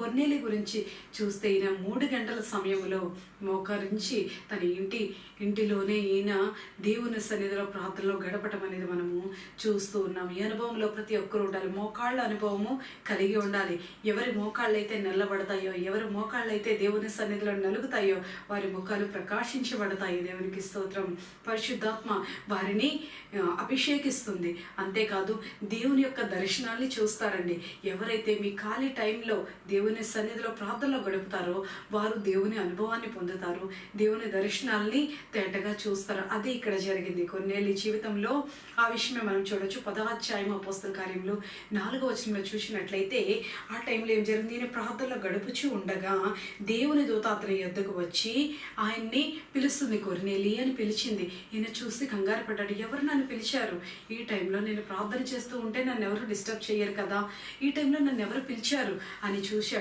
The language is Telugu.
కొర్నేలి గురించి చూస్తే ఈయన 3 గంటల సమయంలో మోకరించి తన ఇంటిలోనే ఈయన దేవుని సన్నిధిలో ప్రార్థనలో గడపటం అనేది మనము చూస్తూ ఉన్నాం. ఈ అనుభవంలో ప్రతి ఒక్కరు ఉండాలి. మోకాళ్ళ అనుభవము కలిగి ఉండాలి. ఎవరి మోకాళ్ళు అయితే నిల్లబడతాయో, ఎవరి మోకాళ్ళు అయితే దేవుని సన్నిధిలో నలుగుతాయో వారి ముఖాలు ప్రకాశించబడతాయి. దేవునికి స్తోత్రం. పరిశుద్ధాత్మ వారిని అభిషేకిస్తుంది. అంతేకాదు దేవుని యొక్క దర్శనాల్ని చూస్తారండి. ఎవరైతే మీ ఖాళీ టైంలో దేవుని సన్నిధిలో ప్రార్థనలో గడుపుతారో వారు దేవుని అనుభవాన్ని పొందుతారు, దేవుని దర్శనాల్ని తేటగా చూస్తారు. అదే ఇక్కడ జరిగింది కొర్నేలి జీవితంలో. ఆ విషయమే మనం చూడొచ్చు. 10వ అధ్యాయం అపోస్తల కార్యములు 4వ వచనంలో చూసినట్లయితే ఆ టైంలో ఏం జరిగింది, ఈయన ప్రార్థనలో గడుపుచూ ఉండగా దేవుని దూత అతని యొద్దకు వచ్చి ఆయన్ని పిలుస్తుంది. కొర్నేలి అని పిలిచింది. ఈయన చూసి కంగారు పడ్డాడు. ఎవరు నన్ను పిలిచారు? ఈ టైంలో నేను ప్రార్థన చేస్తూ ఉంటే నన్ను ఎవరు డిస్టర్బ్ చేయరు కదా, ఈ టైంలో నన్ను ఎవరు పిలిచారు అని చూశాడు.